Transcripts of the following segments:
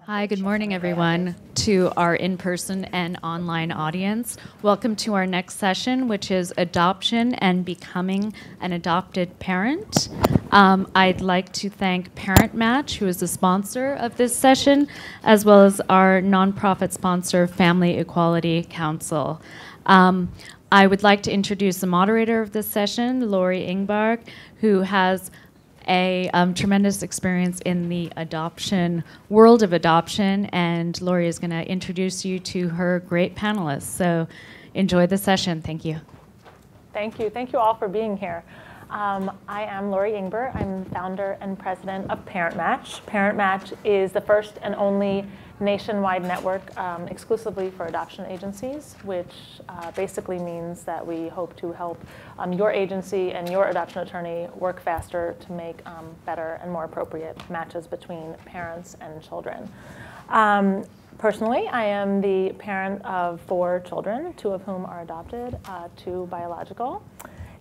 Hi, good morning, everyone, to our in-person and online audience. Welcome to our next session, which is Adoption and Becoming an Adopted Parent. I'd like to thank Parent Match, who is the sponsor of this session, as well as our nonprofit sponsor, Family Equality Council. I would like to introduce the moderator of this session, Lori Ingber, who has a tremendous experience in the adoption world of adoption, and Lori is going to introduce you to her great panelists. So enjoy the session. Thank you. Thank you. Thank you all for being here. I am Lori Ingber. I'm founder and president of Parent Match. Parent Match is the first and only nationwide network exclusively for adoption agencies, which basically means that we hope to help your agency and your adoption attorney work faster to make better and more appropriate matches between parents and children. Personally, I am the parent of 4 children, 2 of whom are adopted, 2 biological.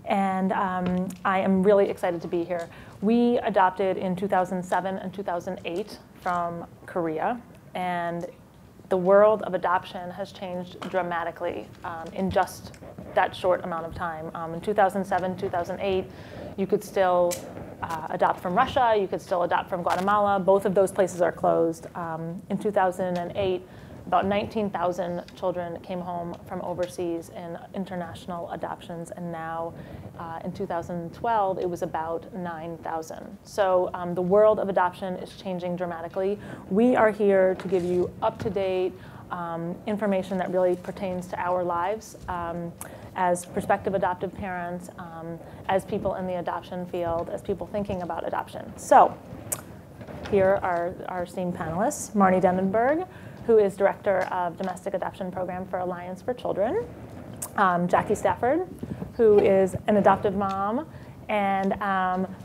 And I am really excited to be here. We adopted in 2007 and 2008 from Korea. And the world of adoption has changed dramatically in just that short amount of time. In 2007, 2008, you could still adopt from Russia, you could still adopt from Guatemala. Both of those places are closed. In 2008, about 19,000 children came home from overseas in international adoptions, and now in 2012, it was about 9,000. So the world of adoption is changing dramatically. We are here to give you up-to-date information that really pertains to our lives as prospective adoptive parents, as people in the adoption field, as people thinking about adoption. So here are our esteemed panelists: Marnie Dendenberg, who is Director of Domestic Adoption Program for Alliance for Children; Jackie Stafford, who is an adoptive mom and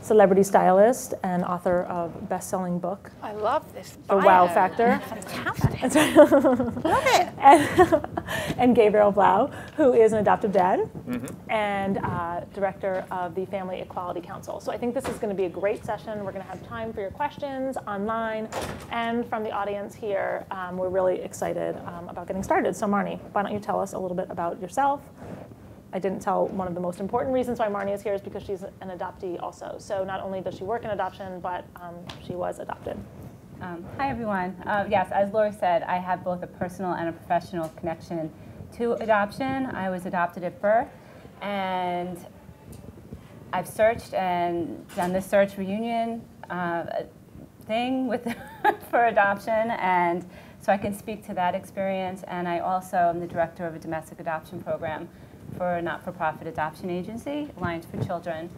celebrity stylist and author of best-selling book. I love this The bio. Wow Factor. Fantastic. Love it. And Gabriel Blau, who is an adoptive dad and director of the Family Equality Council. So I think this is going to be a great session. We're going to have time for your questions online and from the audience here. We're really excited about getting started. So Marnie, why don't you tell us a little bit about yourself? I didn't tell one of the most important reasons why Marnie is here is because she's an adoptee also. So not only does she work in adoption, but she was adopted. Hi, everyone. Yes, as Lori said, I have both a personal and a professional connection to adoption. I was adopted at birth, and I've searched and done this search reunion thing with for adoption, and so I can speak to that experience. And I also am the director of a domestic adoption program for a not-for-profit adoption agency, Alliance for Children.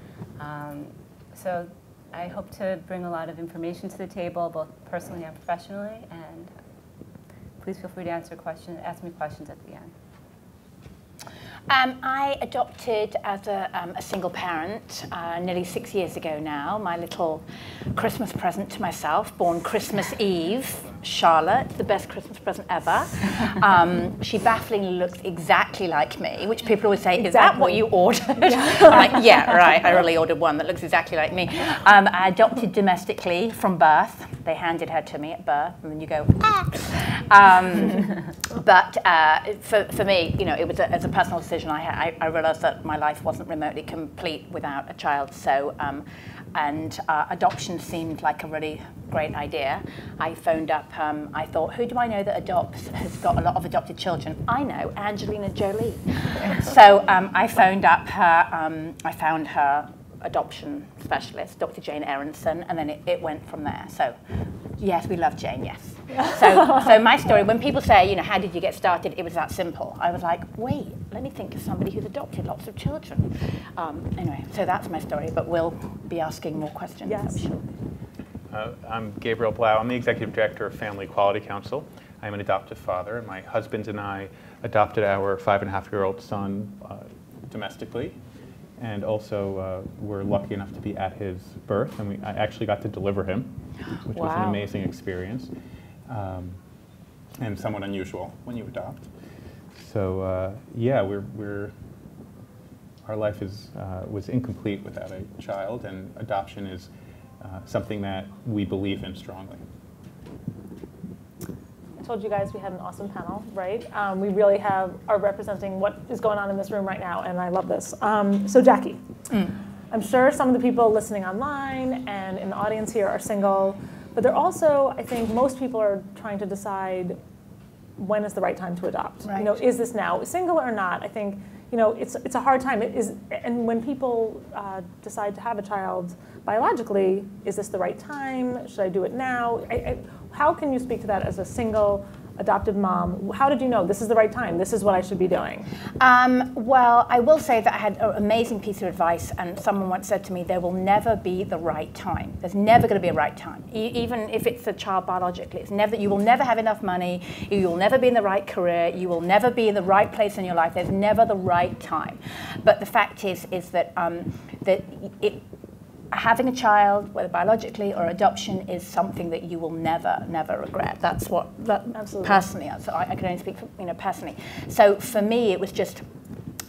So I hope to bring a lot of information to the table, both personally and professionally, and please feel free to ask me questions at the end. I adopted as a single parent nearly 6 years ago now. My little Christmas present to myself, born Christmas Eve, Charlotte, the best Christmas present ever. She bafflingly looks exactly like me, which people always say, is that what you ordered? I'm like, yeah, right, I really ordered one that looks exactly like me. I adopted domestically from birth. They handed her to me at birth, and then you go, but for me, you know, it was as a personal decision. I realized that my life wasn't remotely complete without a child. So, and adoption seemed like a really great idea. I phoned up, I thought, who do I know that adopts, has got a lot of adopted children? I know, Angelina Jolie. So I phoned up her, I found her adoption specialist, Dr. Jane Aronson, and then it went from there. So yes, we love Jane, yes. So my story, when people say, you know, how did you get started, it was that simple. I was like, wait, let me think of somebody who's adopted lots of children. Anyway, so that's my story, but we'll be asking more questions, yes. I'm sure. I'm Gabriel Blau. I'm the Executive Director of Family Equality Council. I'm an adoptive father, and my husband and I adopted our 5.5-year-old son domestically, and also were lucky enough to be at his birth, and I actually got to deliver him, which was an amazing experience, and somewhat unusual when you adopt. So yeah, our life was incomplete without a child, and adoption is something that we believe in strongly. told you guys we had an awesome panel, right? We really are representing what is going on in this room right now, and I love this. So Jackie, I'm sure some of the people listening online and in the audience here are single, but they're also, I think most people are trying to decide when is the right time to adopt. Right. You know, is this now single or not? I think, you know, it's a hard time. And when people decide to have a child biologically, is this the right time? Should I do it now? How can you speak to that as a single adopted mom? How did you know this is the right time? This is what I should be doing? Well, I will say that I had an amazing piece of advice, and someone once said to me, there will never be the right time. There's never going to be a right time. Even if it's a child biologically, you will never have enough money, you will never be in the right career, you will never be in the right place in your life. There's never the right time. But the fact is that having a child, whether biologically or adoption, is something that you will never, never regret. That's what, personally, so I can only speak for, personally. So for me, it was just,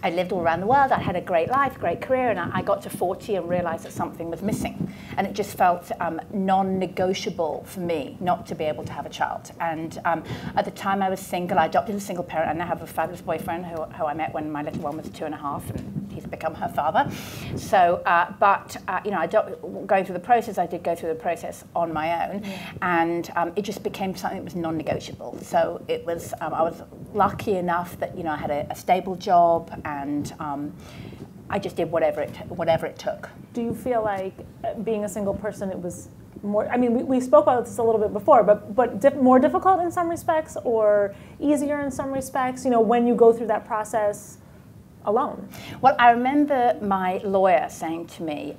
I lived all around the world, I had a great life, great career, and I got to 40 and realized that something was missing. And it just felt non-negotiable for me not to be able to have a child. And at the time I was single, I adopted a single parent, and I have a fabulous boyfriend who I met when my little one was 2.5, and he's become her father. So, going through the process, I did go through the process on my own, and it just became something that was non-negotiable. So it was, I was lucky enough that I had a stable job, and I just did whatever it took. Do you feel like being a single person, it was more, I mean, we spoke about this a little bit before, but more difficult in some respects or easier in some respects, when you go through that process alone? Well, I remember my lawyer saying to me,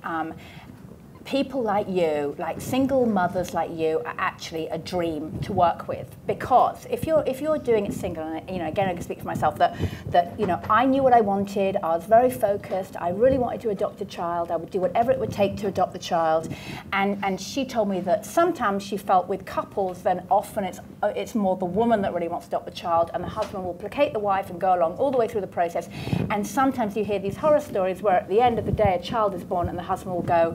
people like you, like single mothers like you, are actually a dream to work with, because if you're doing it single, and again I can speak for myself, that I knew what I wanted, I was very focused, I really wanted to adopt a child, I would do whatever it would take to adopt the child, and she told me that sometimes she felt with couples, then often it's more the woman that really wants to adopt the child, and the husband will placate the wife and go along all the way through the process, and sometimes you hear these horror stories where at the end of the day a child is born and the husband will go,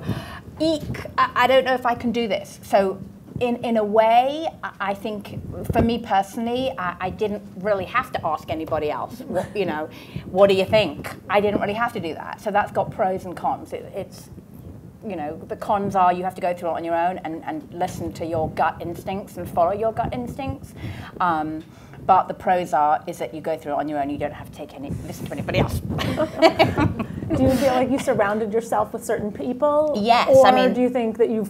eek, I don't know if I can do this. So in a way, I think for me personally, I didn't really have to ask anybody else, what do you think? I didn't really have to do that. So that's got pros and cons. It's the cons are you have to go through it on your own and listen to your gut instincts and follow your gut instincts. But the pros is that you go through it on your own. You don't have to listen to anybody else. Do you feel like you surrounded yourself with certain people? Yes. Or do you think that you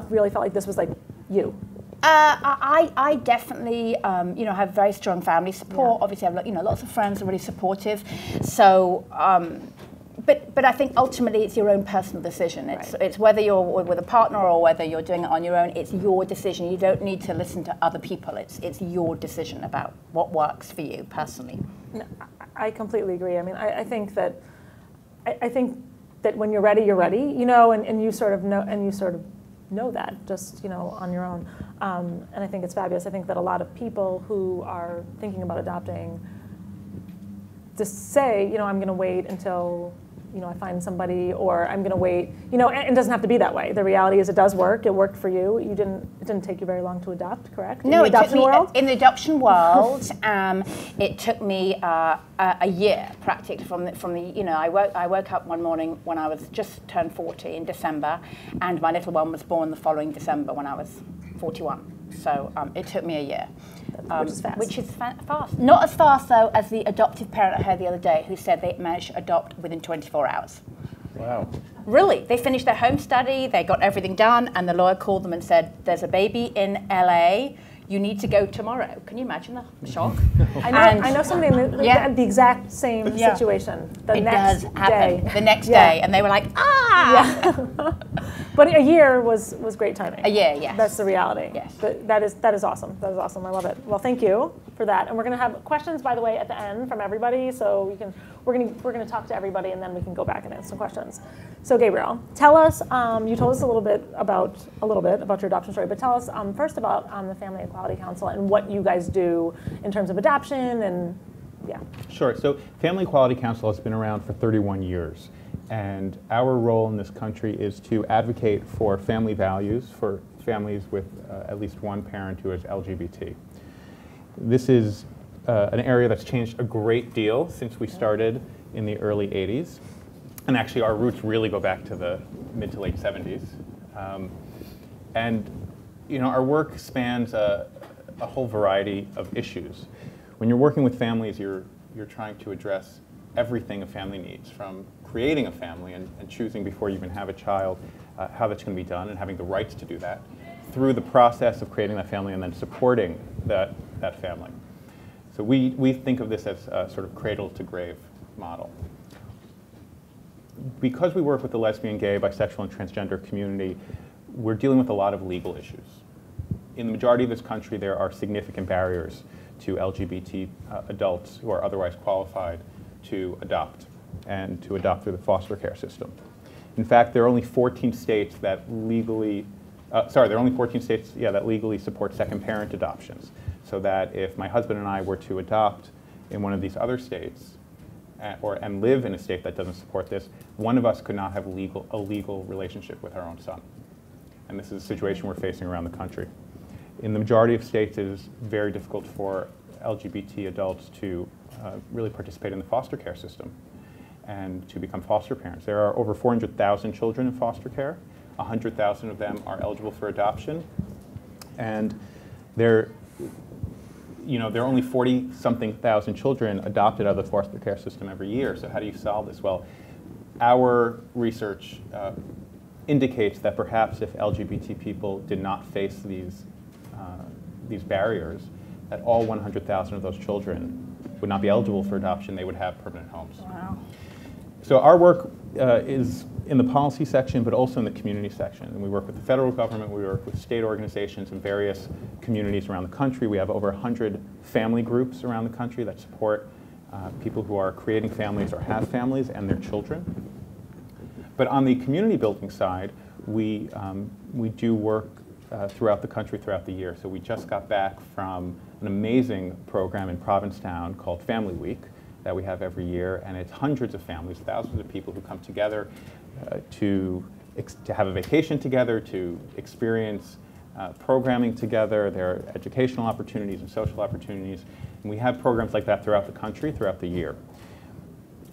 really felt like this was like you? I definitely, have very strong family support. Yeah. Obviously, I have lots of friends who are really supportive. So, but I think ultimately it's your own personal decision. It's whether you're with a partner or whether you're doing it on your own. It's your decision. You don't need to listen to other people. It's your decision about what works for you personally. No, I completely agree. I mean, I think that when you're ready, and you sort of know that just on your own. And I think it's fabulous. I think that a lot of people who are thinking about adopting just say, I'm going to wait until I find somebody, or I'm going to wait, and it doesn't have to be that way. The reality is it does work. It worked for you. It didn't take you very long to adopt, correct? No, in the adoption world? In the adoption world, it took me a year practically from the I woke up one morning when I was just turned 40 in December, and my little one was born the following December when I was 41. So it took me a year. Which is fast. Which is fast. Not as fast, though, as the adoptive parent I heard the other day who said they managed to adopt within 24 hours. Wow. Really? They finished their home study, they got everything done, and the lawyer called them and said, there's a baby in LA, you need to go tomorrow. Can you imagine the shock? I know somebody in the exact same situation. The next day. And they were like, ah! Yeah. But a year was great timing. A year, yes. That's the reality. Yes. But that is awesome. That is awesome. I love it. Well, thank you for that. And we're going to have questions, by the way, at the end from everybody. So we're going to talk to everybody, and then we can go back and answer some questions. So Gabriel, tell us. You told us a little bit about your adoption story, but tell us first about the Family Equality Council and what you guys do in terms of adoption and yeah. Sure. So Family Equality Council has been around for 31 years. And our role in this country is to advocate for family values for families with at least one parent who is LGBT. This is an area that's changed a great deal since we started in the early 80s. And actually, our roots really go back to the mid to late 70s. And our work spans a whole variety of issues. When you're working with families, you're trying to address everything a family needs, from creating a family and choosing before you even have a child how that's going to be done and having the rights to do that, through the process of creating that family and then supporting that family. So we think of this as a sort of cradle-to-grave model. Because we work with the lesbian, gay, bisexual, and transgender community, we're dealing with a lot of legal issues. In the majority of this country, there are significant barriers to LGBT adults who are otherwise qualified to adopt, and to adopt through the foster care system. In fact, there are only 14 states that legally, that legally support second parent adoptions. So that if my husband and I were to adopt in one of these other states, and live in a state that doesn't support this, one of us could not have a legal relationship with our own son. And this is a situation we're facing around the country. In the majority of states, it is very difficult for LGBT adults to really participate in the foster care system and to become foster parents. There are over 400,000 children in foster care. 100,000 of them are eligible for adoption. And there are only 40-something thousand children adopted out of the foster care system every year. So how do you solve this? Well, our research indicates that perhaps if LGBT people did not face these barriers, that all 100,000 of those children would not be eligible for adoption. They would have permanent homes. Wow. So our work is in the policy section, but also in the community section. And we work with the federal government, we work with state organizations and various communities around the country. We have over 100 family groups around the country that support people who are creating families or have families and their children. But on the community building side, we do work throughout the country throughout the year. So we just got back from an amazing program in Provincetown called Family Week that we have every year, and it's hundreds of families, thousands of people who come together to have a vacation together, to experience programming together. There are educational opportunities and social opportunities, and we have programs like that throughout the country, throughout the year.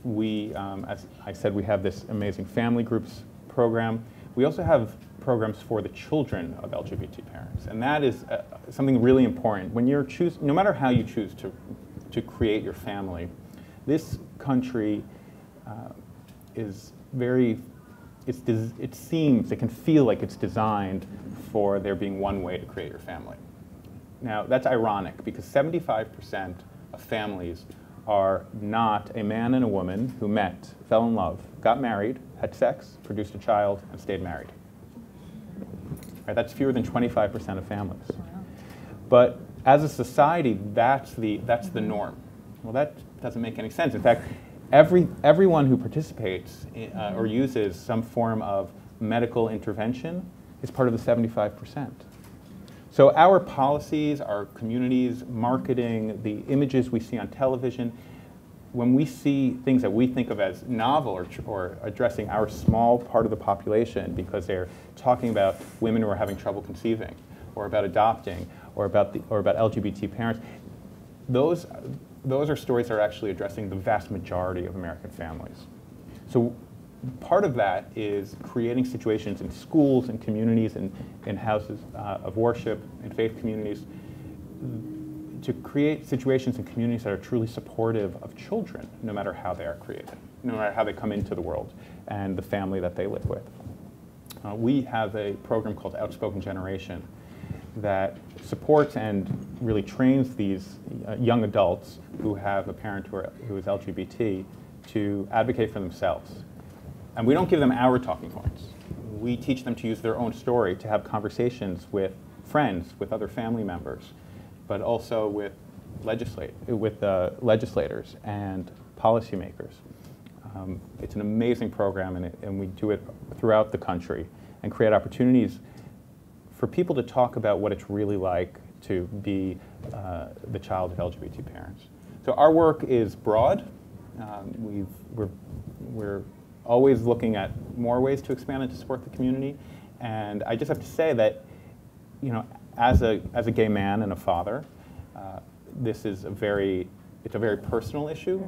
We, as I said, we have this amazing family groups program. We also have programs for the children of LGBT parents, and that is something really important. When you're no matter how you choose to create your family, this country is very, it can feel like it's designed for there being one way to create your family. Now, that's ironic because 75% of families are not a man and a woman who met, fell in love, got married, had sex, produced a child, and stayed married. Right, that's fewer than 25% of families. But as a society, that's the norm. Well, that doesn't make any sense. In fact, everyone who participates or uses some form of medical intervention is part of the 75%. So our policies, our communities, marketing, the images we see on television, when we see things that we think of as novel or addressing our small part of the population because they're talking about women who are having trouble conceiving, or about adopting, or about LGBT parents, those are stories that are actually addressing the vast majority of American families. So part of that is creating situations in schools and communities and in houses of worship and faith communities to create situations and communities that are truly supportive of children, no matter how they are created, no matter how they come into the world and the family that they live with. We have a program called Outspoken Generation that supports and really trains these young adults who have a parent who is LGBT to advocate for themselves. And we don't give them our talking points. We teach them to use their own story, to have conversations with friends, with other family members, but also with legislators and policymakers. It's an amazing program, and we do it throughout the country and create opportunities for people to talk about what it's really like to be the child of LGBT parents. So our work is broad. We're always looking at more ways to expand and to support the community. And I just have to say that, as a gay man and a father, this is it's a very personal issue,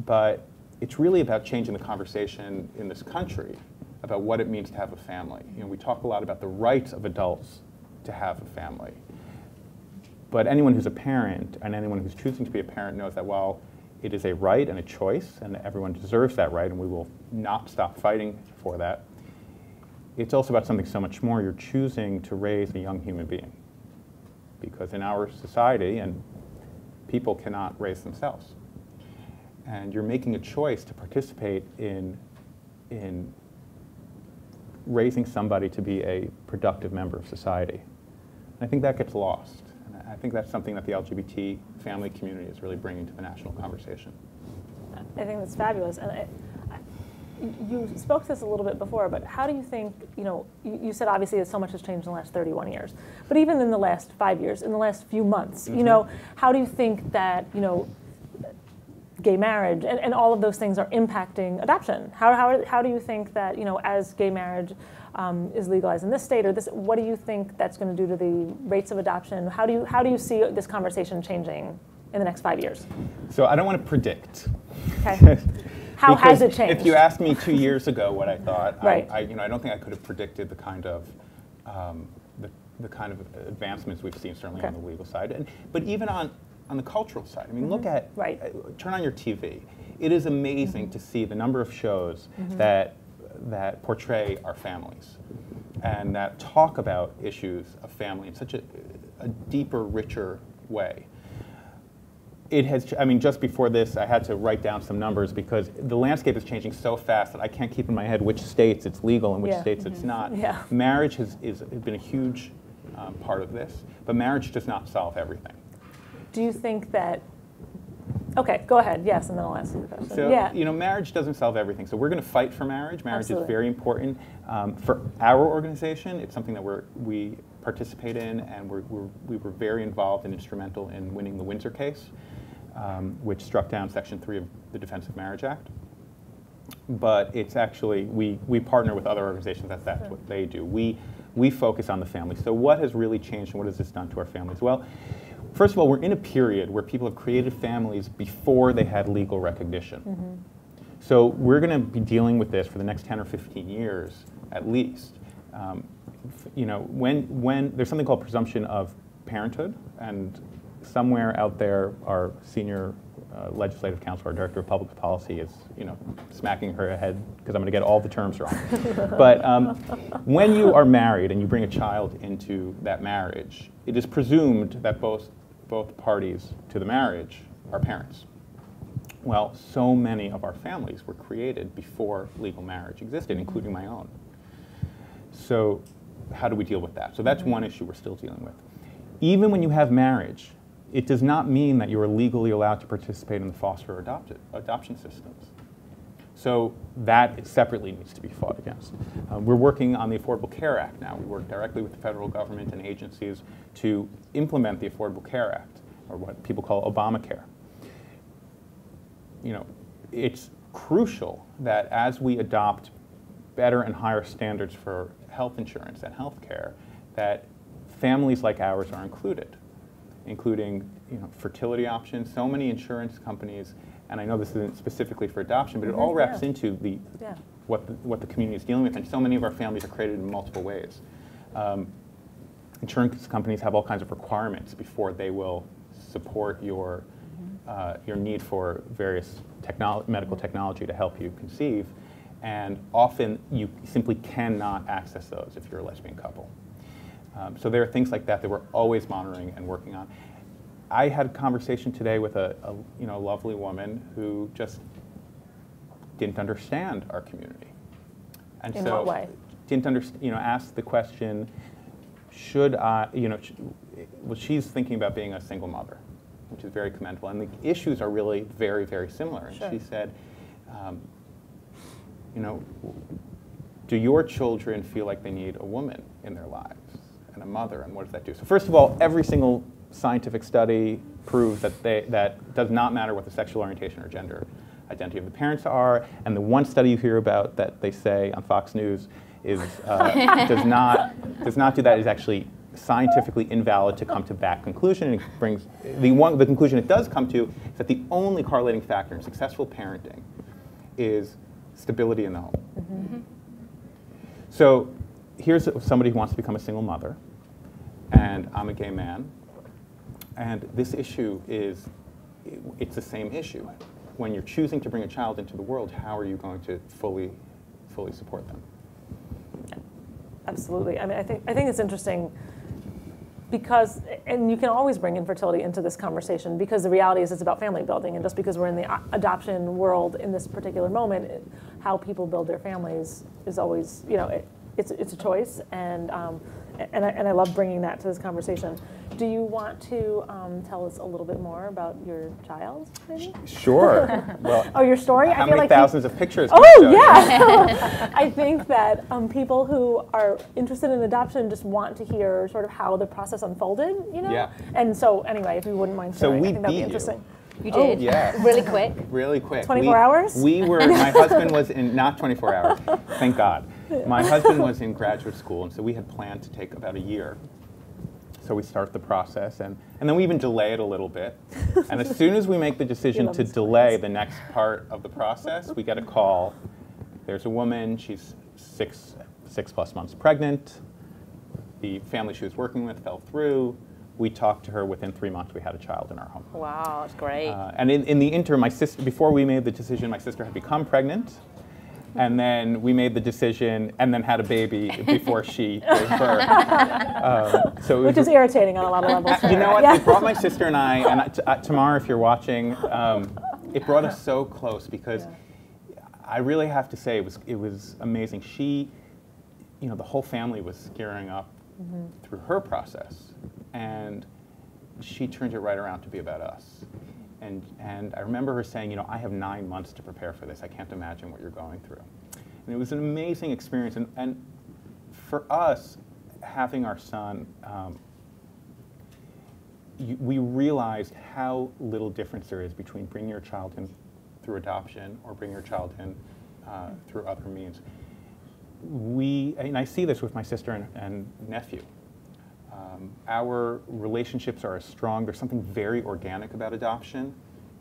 but it's really about changing the conversation in this country about what it means to have a family. You know, we talk a lot about the rights of adults to have a family, but anyone who's a parent and anyone who's choosing to be a parent knows that while it is a right and a choice, and everyone deserves that right, and we will not stop fighting for that, it's also about something so much more. You're choosing to raise a young human being, because in our society, and people cannot raise themselves. And you're making a choice to participate in raising somebody to be a productive member of society. And I think that gets lost. And I think that's something that the LGBT family community is really bringing to the national conversation. I think that's fabulous. And you spoke to this a little bit before, but how do you think, you said obviously that so much has changed in the last 31 years, but even in the last 5 years, in the last few months, how do you think that, gay marriage and all of those things are impacting adoption? How do you think that, as gay marriage is legalized in this state or this, what do you think that's going to do to the rates of adoption? How do you see this conversation changing in the next 5 years? So I don't want to predict. Okay. How has it changed? If you asked me 2 years ago what I thought, right. I don't think I could have predicted the kind of the kind of advancements we've seen certainly on the legal side, but even on the cultural side. I mean, look at turn on your TV. It is amazing to see the number of shows that portray our families and that talk about issues of family in such a deeper, richer way. It has, I mean, just before this, I had to write down some numbers because the landscape is changing so fast that I can't keep in my head which states it's legal and which states it's not. Yeah. Marriage has been a huge part of this, but marriage does not solve everything. Do you think that, okay, go ahead, yes, and then I'll ask you the question. So, marriage doesn't solve everything. So we're going to fight for marriage. Marriage is very important. For our organization, it's something that we participate in, and we were very involved and instrumental in winning the Windsor case, which struck down Section 3 of the Defense of Marriage Act. But it's actually, we partner with other organizations, that's what they do. We focus on the family. So what has really changed and what has this done to our families? Well, first of all, we're in a period where people have created families before they had legal recognition. So we're going to be dealing with this for the next 10 or 15 years at least. When there's something called presumption of parenthood, and somewhere out there our senior legislative counsel, our director of public policy is smacking her head because I'm going to get all the terms wrong. But when you are married and you bring a child into that marriage, it is presumed that both parties to the marriage are parents. Well, so many of our families were created before legal marriage existed, including my own. So how do we deal with that? So that's one issue we're still dealing with. Even when you have marriage, it does not mean that you are legally allowed to participate in the foster or adoption systems. So that separately needs to be fought against. We're working on the Affordable Care Act now. We work directly with the federal government and agencies to implement the Affordable Care Act, or what people call Obamacare. It's crucial that as we adopt better and higher standards for health insurance and health care, that families like ours are included, including fertility options. So many insurance companies, and I know this isn't specifically for adoption, but it all wraps into what the community is dealing with, and so many of our families are created in multiple ways. Insurance companies have all kinds of requirements before they will support your need for various medical technology to help you conceive, and often you simply cannot access those if you're a lesbian couple. So there are things like that that we're always monitoring and working on. I had a conversation today with a lovely woman who just didn't understand our community, and in what way? Didn't understand. Asked the question, should I? Well, she's thinking about being a single mother, which is very commendable, and the issues are really very, very similar. And she said, do your children feel like they need a woman in their lives and a mother, and what does that do? So first of all, every single scientific study proves that that does not matter what the sexual orientation or gender identity of the parents are, and the one study you hear about that they say on Fox News is does not do that is actually scientifically invalid to come to that conclusion. And it brings the conclusion it does come to is that the only correlating factor in successful parenting is stability in the home. Mm-hmm. So here's somebody who wants to become a single mother, and I'm a gay man, and this issue it's the same issue. When you're choosing to bring a child into the world, how are you going to fully support them? Absolutely. I mean, I think it's interesting because, and you can always bring infertility into this conversation because the reality is it's about family building, and just because we're in the adoption world in this particular moment, how people build their families is always, it's a choice, and I love bringing that to this conversation. Do you want to tell us a little bit more about your child, maybe? Sure. Well, your story? How many thousands of pictures? Yeah. I think that people who are interested in adoption just want to hear sort of how the process unfolded, Yeah. And so, anyway, if you wouldn't mind sharing, I think that'd be interesting. You did? Oh, yeah. Really quick? Really quick. 24 hours? My husband was not 24 hours, thank God. My husband was in graduate school, and so we had planned to take about a year. So we start the process, and then we even delay it a little bit. And as soon as we make the decision to delay the next part of the process, we get a call. There's a woman, she's six plus months pregnant. The family she was working with fell through. We talked to her. Within 3 months, we had a child in our home. Wow, that's great. And in the interim, my sister, before we made the decision, my sister had become pregnant. And then we made the decision and then had a baby before she gave birth. Which is irritating on a lot of levels. You know what? It brought my sister and I, and Tamar, if you're watching, it brought us so close because I really have to say it was amazing. She, the whole family was gearing up through her process, and she turned it right around to be about us. And I remember her saying, I have 9 months to prepare for this. I can't imagine what you're going through. And it was an amazing experience. And for us, having our son, we realized how little difference there is between bringing your child in through adoption or bringing your child in through other means. And I see this with my sister and nephew. Our relationships are as strong. There's something very organic about adoption.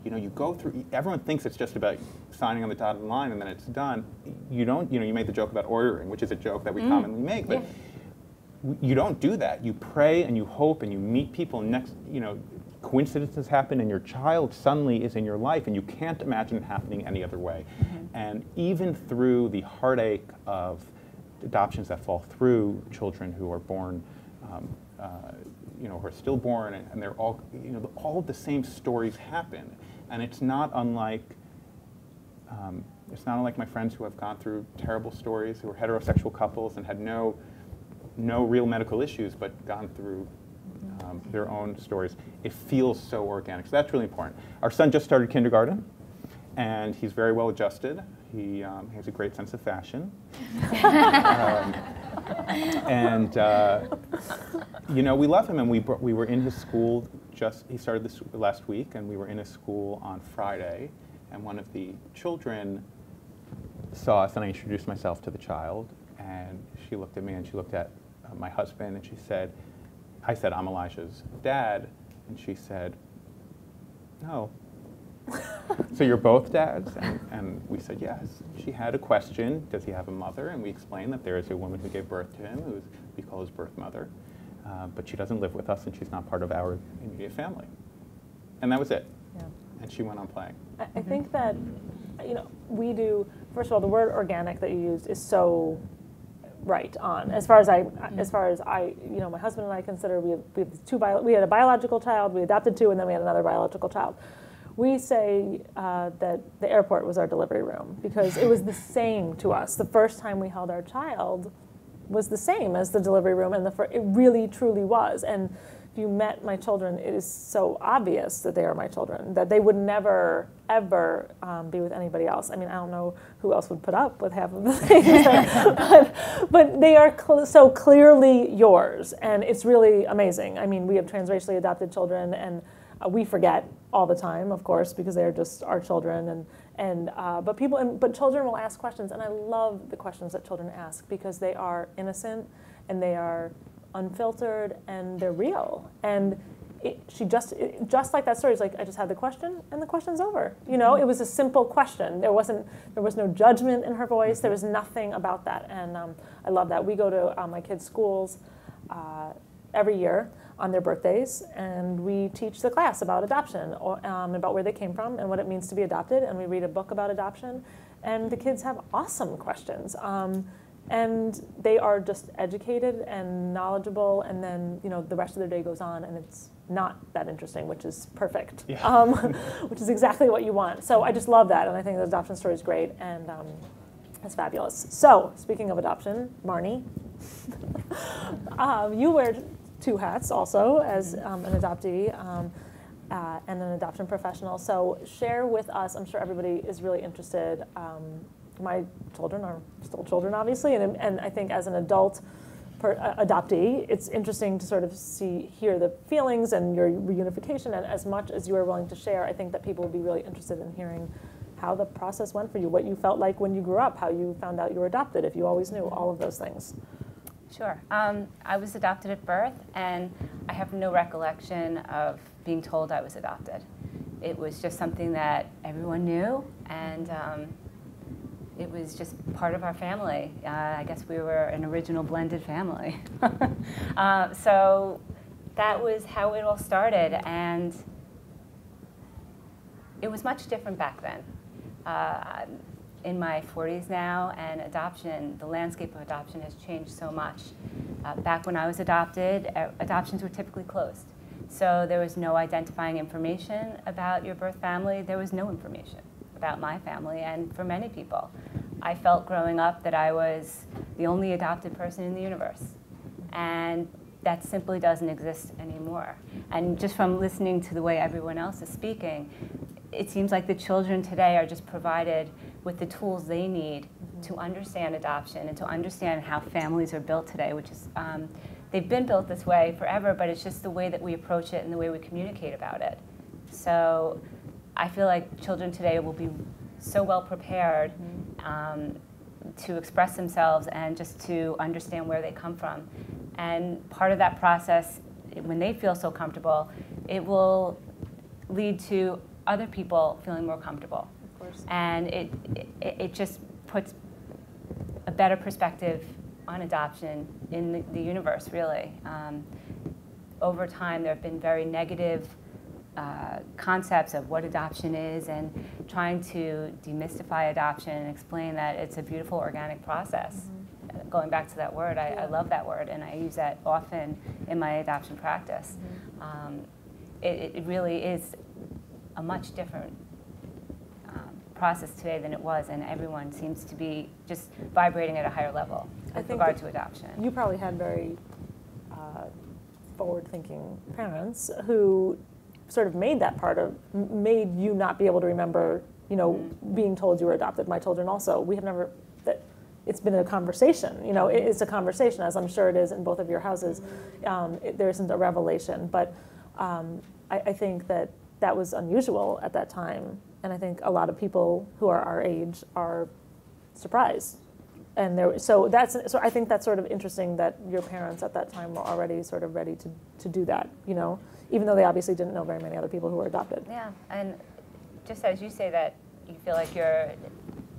You go through, everyone thinks it's just about signing on the dotted line and then it's done. You don't, you made the joke about ordering, which is a joke that we commonly make, but you don't do that. You pray and you hope and you meet people, and coincidences happen and your child suddenly is in your life and you can't imagine it happening any other way. And even through the heartache of adoptions that fall through, children who are born who are stillborn, and they're all, all of the same stories happen, and it's not unlike my friends who have gone through terrible stories, who are heterosexual couples and had no real medical issues, but gone through their own stories. It feels so organic, so that's really important. Our son just started kindergarten, and he's very well adjusted. He has a great sense of fashion. We love him, and we were in his school he started this last week, and we were in his school on Friday, and one of the children saw us, and I introduced myself to the child, and she looked at me, and she looked at my husband, and I said, I'm Elijah's dad, and she said, no. So you're both dads? And we said yes. She had a question, does he have a mother? And we explained that there is a woman who gave birth to him, who we call his birth mother, but she doesn't live with us and she's not part of our immediate family. And that was it. Yeah. And she went on playing. I think that, we do, first of all, the word organic that you used is so right on. As far as I, my husband and I consider we had a biological child, we adopted 2, and then we had another biological child. We say that the airport was our delivery room because it was the same to us. The first time we held our child was the same as the delivery room, and it really, truly was. And if you met my children, it is so obvious that they are my children, that they would never, ever be with anybody else. I mean, I don't know who else would put up with half of the things, but they are so clearly yours, and it's really amazing. I mean, we have transracially adopted children, and we forget all the time, of course, because they're just our children, but children will ask questions, and I love the questions that children ask because they are innocent and they are unfiltered, and they're real. And she just like that story, it's like, I just had the question, and the question's over. You know, it was a simple question. There was no judgment in her voice. There was nothing about that, and I love that. We go to my kids' schools every year on their birthdays, and we teach the class about adoption, or about where they came from and what it means to be adopted, and we read a book about adoption, and the kids have awesome questions. And they are just educated and knowledgeable, and then, you know, the rest of their day goes on, and it's not that interesting, which is perfect, yeah. Which is exactly what you want. So I just love that, and I think the adoption story is great, and it's fabulous. So speaking of adoption, Marnie, you wear 2 hats also as an adoptee and an adoption professional. So share with us, I'm sure everybody is really interested. My children are still children, obviously, and I think as an adult adoptee, it's interesting to sort of hear the feelings and your reunification, and as much as you are willing to share, I think that people will be really interested in hearing how the process went for you, what you felt like when you grew up, how you found out you were adopted, if you always knew, all of those things. Sure. I was adopted at birth, and I have no recollection of being told I was adopted. It was just something that everyone knew, and it was just part of our family. I guess we were an original blended family. So that was how it all started, and it was much different back then. In my 40s now, and adoption, the landscape of adoption has changed so much. Back when I was adopted, adoptions were typically closed. So there was no identifying information about your birth family. There was no information about my family, and for many people, I felt growing up that I was the only adopted person in the universe. And that simply doesn't exist anymore. And just from listening to the way everyone else is speaking, it seems like the children today are just provided with the tools they need to understand adoption and to understand how families are built today, which is, they've been built this way forever, but it's just the way that we approach it and the way we communicate about it. So I feel like children today will be so well prepared to express themselves and just to understand where they come from. And part of that process, when they feel so comfortable, it will lead to other people feeling more comfortable. Of course. And it just puts a better perspective on adoption in the universe, really. Over time, there have been very negative concepts of what adoption is, and trying to demystify adoption and explain that it's a beautiful organic process. Going back to that word, I love that word, and I use that often in my adoption practice. It really is a much different process today than it was, and everyone seems to be just vibrating at a higher level with regard to adoption. You probably had very forward-thinking parents who sort of made you not be able to remember, you know, being told you were adopted. My children also, we have never, it's been a conversation, you know, it's a conversation, as I'm sure it is in both of your houses. There isn't a revelation, but I think that was unusual at that time, and I think a lot of people who are our age are surprised. And so I think that's sort of interesting that your parents at that time were already sort of ready to do that, you know, even though they obviously didn't know very many other people who were adopted. Yeah, and just as you say that you feel like your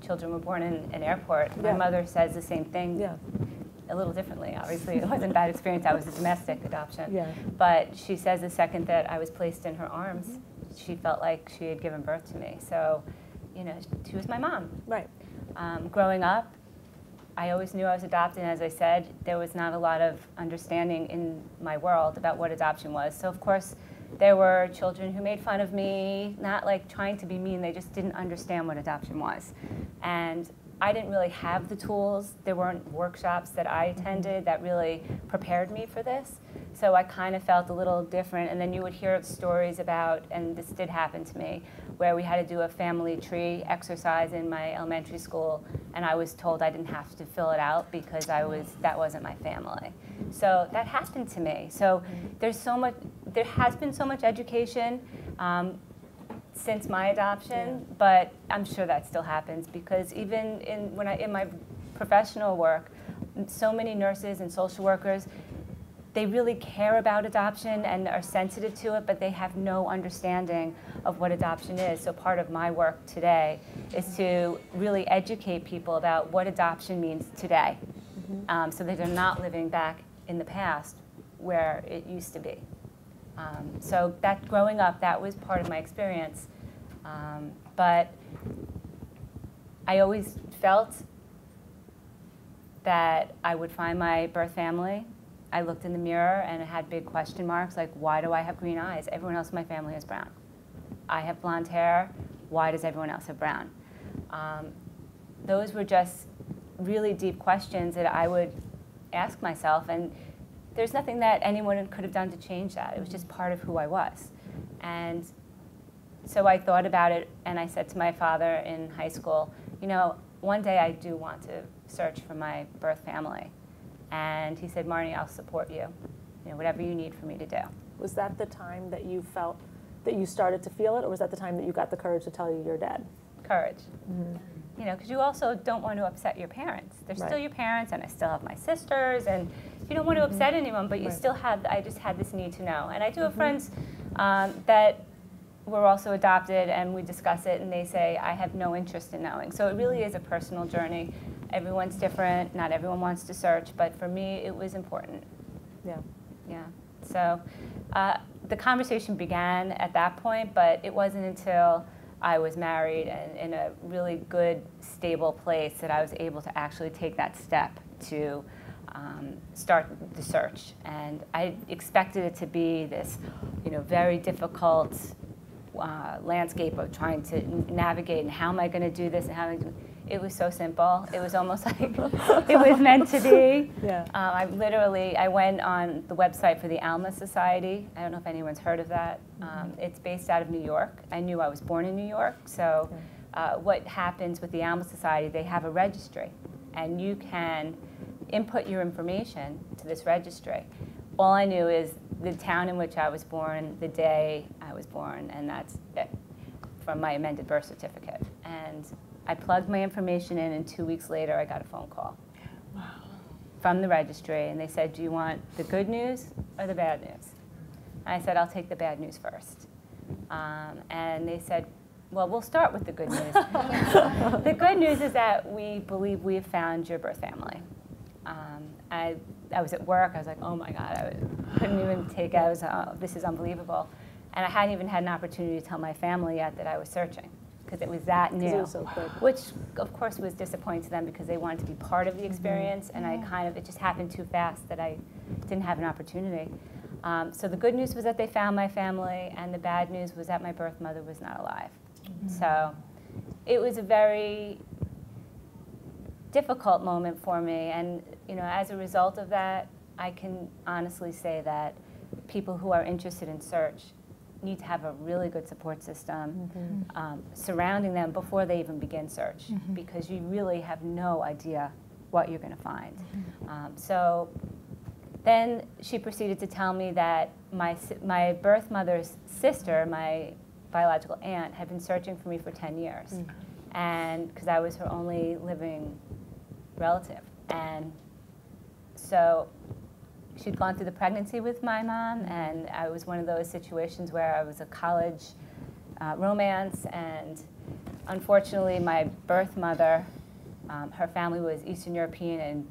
children were born in an airport, my mother says the same thing. A little differently, obviously. It wasn't a bad experience. I was a domestic adoption. But she says the second that I was placed in her arms, she felt like she had given birth to me. So, you know, she was my mom. Right. Growing up, I always knew I was adopted, and as I said, there was not a lot of understanding in my world about what adoption was. So, of course, there were children who made fun of me, not like trying to be mean, they just didn't understand what adoption was. And I didn't really have the tools. There weren't workshops that I attended that really prepared me for this. So I kind of felt a little different. And then you would hear stories about, and this did happen to me, where we had to do a family tree exercise in my elementary school, and I was told I didn't have to fill it out because that wasn't my family. So that happened to me. So there has been so much education since my adoption, but I'm sure that still happens, because even in my professional work, so many nurses and social workers, they really care about adoption and are sensitive to it, but they have no understanding of what adoption is. So part of my work today is to really educate people about what adoption means today, so that they're not living back in the past where it used to be. So that growing up, that was part of my experience. But I always felt that I would find my birth family. I looked in the mirror and it had big question marks, like, why do I have green eyes? Everyone else in my family has brown. I have blonde hair. Why does everyone else have brown? Those were just really deep questions that I would ask myself, and there's nothing that anyone could have done to change that. It was just part of who I was. And so I thought about it, and I said to my father in high school, you know, one day I do want to search for my birth family. And he said, Marnie, I'll support you, whatever you need for me to do. Was that the time that you felt that you started to feel it, or was that the time that you got the courage to tell your dad? Courage. Because you also don't want to upset your parents. They're still your parents, and I still have my sisters, and you don't want to upset anyone, but you still have, I just had this need to know. And I do have friends that were also adopted, and we discuss it, and they say, I have no interest in knowing. So it really is a personal journey. Everyone's different. Not everyone wants to search, but for me, it was important. Yeah. Yeah. So the conversation began at that point, but it wasn't until I was married and in a really good, stable place that I was able to actually take that step to start the search. And I expected it to be this, very difficult landscape of trying to navigate, and how am I going to do this, and how am I going to. It was so simple. It was almost like it was meant to be. Yeah. I went on the website for the Alma Society. I don't know if anyone's heard of that. It's based out of New York. I knew I was born in New York, so what happens with the Alma Society, they have a registry, and you can input your information to this registry. All I knew is the town in which I was born, the day I was born, and that's it from my amended birth certificate. And I plugged my information in, and 2 weeks later, I got a phone call from the registry, and they said, do you want the good news or the bad news? And I said, I'll take the bad news first. And they said, well, we'll start with the good news. The good news is that we believe we have found your birth family. I was at work. I was like, oh my God, I couldn't even take it. This is unbelievable. And I hadn't even had an opportunity to tell my family yet that I was searching, because it was that new. It was so quick. Which, of course, was disappointing to them because they wanted to be part of the experience, and it just happened too fast that I didn't have an opportunity. So the good news was that they found my family, and the bad news was that my birth mother was not alive. So it was a very difficult moment for me, and as a result of that, I can honestly say that people who are interested in search need to have a really good support system surrounding them before they even begin search, because you really have no idea what you're going to find. So then she proceeded to tell me that my birth mother's sister, my biological aunt, had been searching for me for 10 years, and because I was her only living relative. And so she'd gone through the pregnancy with my mom, and I was one of those situations where I was a college romance, and unfortunately my birth mother, her family was Eastern European, and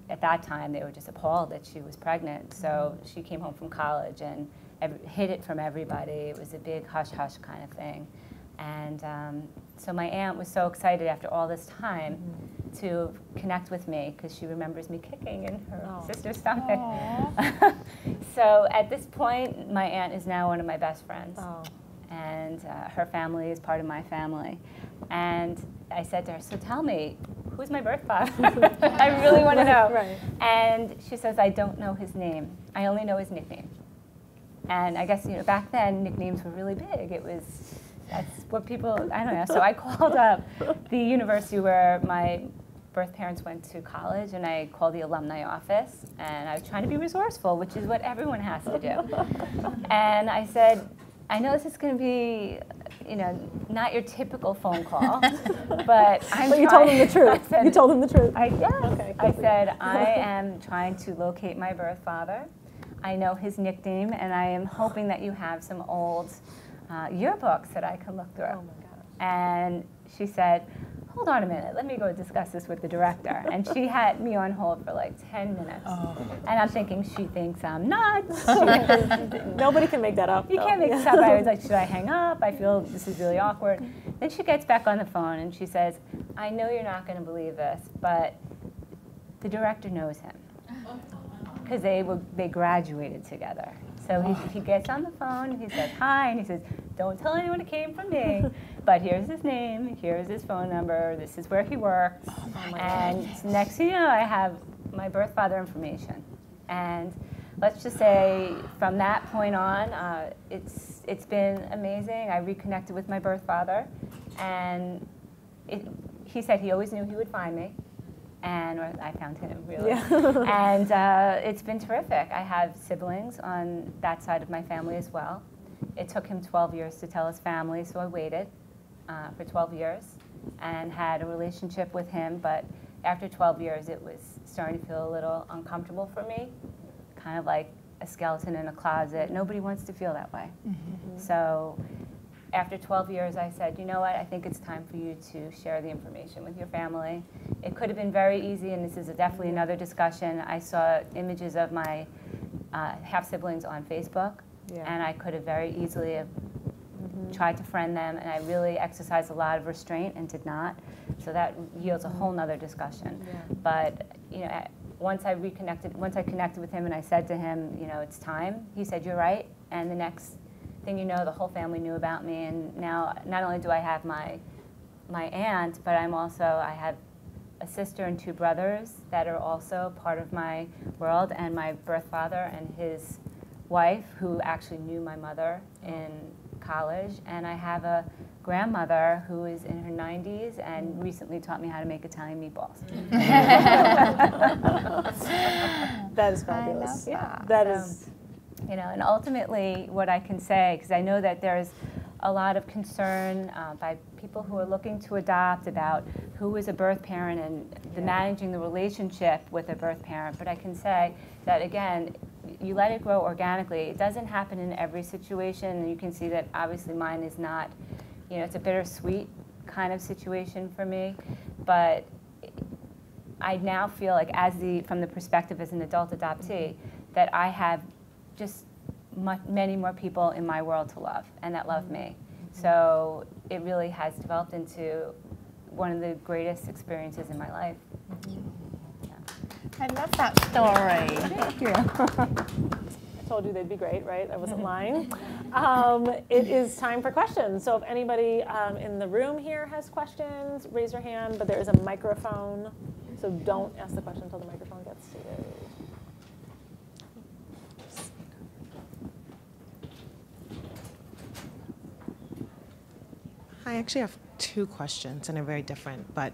at that time they were just appalled that she was pregnant. So she came home from college and hid it from everybody. It was a big hush-hush kind of thing. And so my aunt was so excited after all this time to connect with me, because she remembers me kicking in her sister's stomach. So at this point, my aunt is now one of my best friends. And her family is part of my family. And I said to her, so tell me, who's my birth father? I really want to know. Right. And she says, I don't know his name. I only know his nickname. And I guess back then, nicknames were really big. That's what people, I don't know. So I called up the university where my birth parents went to college, and I called the alumni office, and I was trying to be resourceful, which is what everyone has to do. And I said, I know this is going to be, not your typical phone call, but you told them the truth. Said, you told them the truth. I Okay, said, I am trying to locate my birth father. I know his nickname, and I am hoping that you have some old yearbooks that I can look through. Oh my gosh. And she said, hold on a minute, let me go discuss this with the director. And she had me on hold for like 10 minutes. Oh. And I'm thinking, she thinks I'm nuts. Nobody can make that up. You can't make this up. I was like, should I hang up? I feel this is really awkward. Then she gets back on the phone and she says, I know you're not going to believe this, but the director knows him. Because they graduated together. So he gets on the phone, he says hi, and he says, don't tell anyone it came from me, but here's his name, here's his phone number, this is where he works. And next thing you know, I have my birth father information. And let's just say from that point on, it's been amazing. I reconnected with my birth father, and he said he always knew he would find me. And I found him, really. Yeah. And it's been terrific. I have siblings on that side of my family as well. It took him 12 years to tell his family, so I waited for 12 years and had a relationship with him. But after 12 years, it was starting to feel a little uncomfortable for me, kind of like a skeleton in a closet. Nobody wants to feel that way. Mm-hmm. So after 12 years, I said, you know what, I think it's time for you to share the information with your family. It could have been very easy, and this is definitely another discussion. I saw images of my half-siblings on Facebook, and I could have very easily have tried to friend them, and I really exercised a lot of restraint and did not. So that yields a whole nother discussion. Yeah. But you know, once I connected with him and I said to him, you know, it's time, he said, you're right, and the next thing you know, the whole family knew about me, and now not only do I have my aunt, but I have a sister and 2 brothers that are also part of my world, and my birth father and his wife, who actually knew my mother in college, and I have a grandmother who is in her 90s and recently taught me how to make Italian meatballs. That is fabulous. Yeah, that is. You know, and ultimately what I can say, because I know that there's a lot of concern by people who are looking to adopt about who is a birth parent and managing the relationship with a birth parent, but I can say that, again, you let it grow organically. It doesn't happen in every situation, and you can see that obviously mine is not, you know, it's a bittersweet kind of situation for me, but I now feel like from the perspective as an adult adoptee, that I have just many more people in my world to love and that love me. So it really has developed into one of the greatest experiences in my life. Yeah. I love that story. Thank you. I told you they'd be great, right? I wasn't lying. It is time for questions. So if anybody in the room here has questions, raise your hand, but there is a microphone. So don't ask the question until the microphone gets to you. I actually have 2 questions, and they're very different, but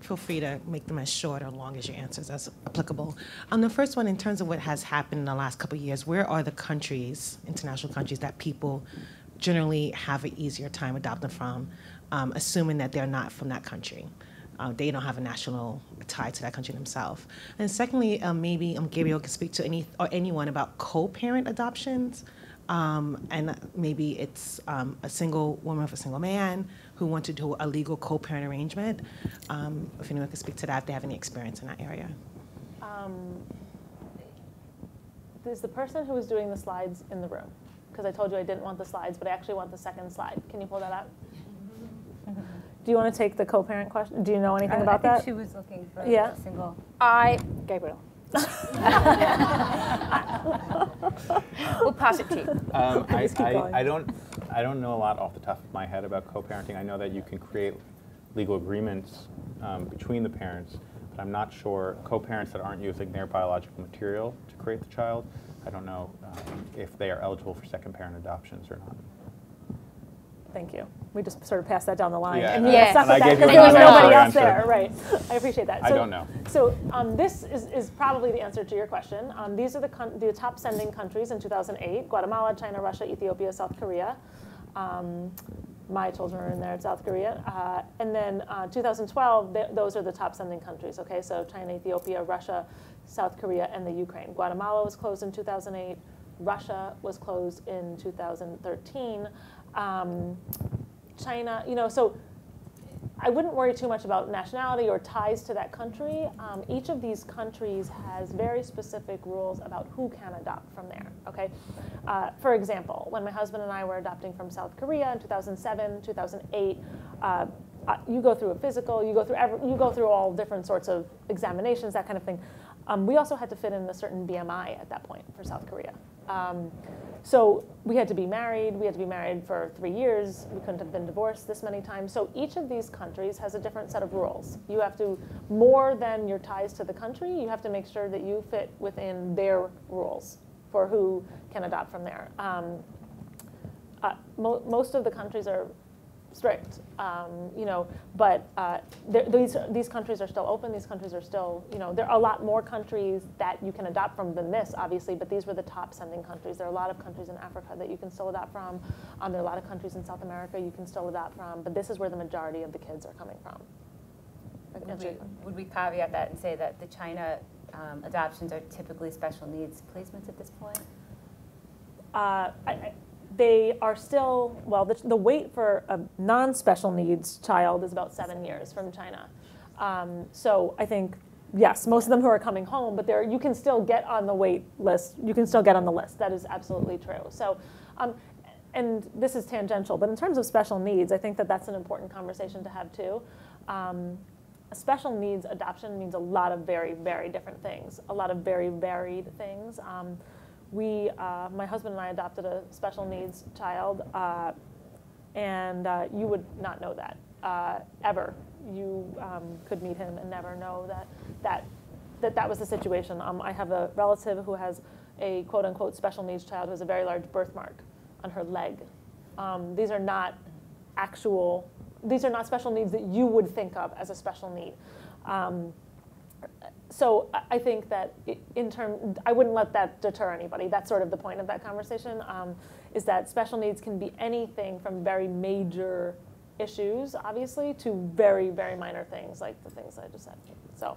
feel free to make them as short or long as your answers as applicable. On the first one, in terms of what has happened in the last couple of years, where are the countries, international countries, that people generally have an easier time adopting from, assuming that they're not from that country? They don't have a national tie to that country themselves. And secondly, maybe Gabriel can speak to anyone about co-parent adoptions. And maybe it's a single woman with a single man who want to do a legal co-parent arrangement. If anyone can speak to that, if they have any experience in that area. Is the person who was doing the slides in the room? Because I told you I didn't want the slides, but I actually want the second slide. Can you pull that up? Do you want to take the co-parent question? Do you know anything about that? I think she was looking for a single. Gabriel. We'll pass it to you. I don't know a lot off the top of my head about co-parenting. I know that you can create legal agreements between the parents, but I'm not sure co-parents that aren't using their biological material to create the child. I don't know if they are eligible for second parent adoptions or not. Thank you. We just sort of passed that down the line. Yeah, and yeah. stuck And with I that gave you because there was another nobody else answer. there. Right. I appreciate that. So, I don't know. So this is probably the answer to your question. These are the top sending countries in 2008: Guatemala, China, Russia, Ethiopia, South Korea. My children are in there in South Korea. And then 2012, those are the top sending countries, okay? So China, Ethiopia, Russia, South Korea, and the Ukraine. Guatemala was closed in 2008. Russia was closed in 2013. China, so I wouldn't worry too much about nationality or ties to that country. Each of these countries has very specific rules about who can adopt from there, okay? For example, when my husband and I were adopting from South Korea in 2007, 2008, you go through a physical, you go through all different sorts of examinations, that kind of thing. We also had to fit in a certain BMI at that point for South Korea. So we had to be married. We had to be married for 3 years. We couldn't have been divorced this many times. So each of these countries has a different set of rules. You have to, more than your ties to the country, you have to make sure that you fit within their rules for who can adopt from there. Most of the countries are strict, but these countries are still open. These countries are still, there are a lot more countries that you can adopt from than this, obviously, but these were the top sending countries. There are a lot of countries in Africa that you can still adopt from. There are a lot of countries in South America you can still adopt from, but this is where the majority of the kids are coming from. Would we caveat that and say that the China adoptions are typically special needs placements at this point? They are still, well, the wait for a non-special needs child is about 7 years from China. So I think, yes, most of them who are coming home, but you can still get on the wait list. You can still get on the list. That is absolutely true. So, and this is tangential, but in terms of special needs, I think that that's an important conversation to have too. A special needs adoption means a lot of very, very different things, a lot of very varied things. My husband and I adopted a special needs child, and you would not know that ever. You could meet him and never know that was the situation. I have a relative who has a quote unquote special needs child who has a very large birthmark on her leg. These are not special needs that you would think of as a special need. So I think that I wouldn't let that deter anybody. That's sort of the point of that conversation, is that special needs can be anything from very major issues, obviously, to very, very minor things, like the things I just said. So,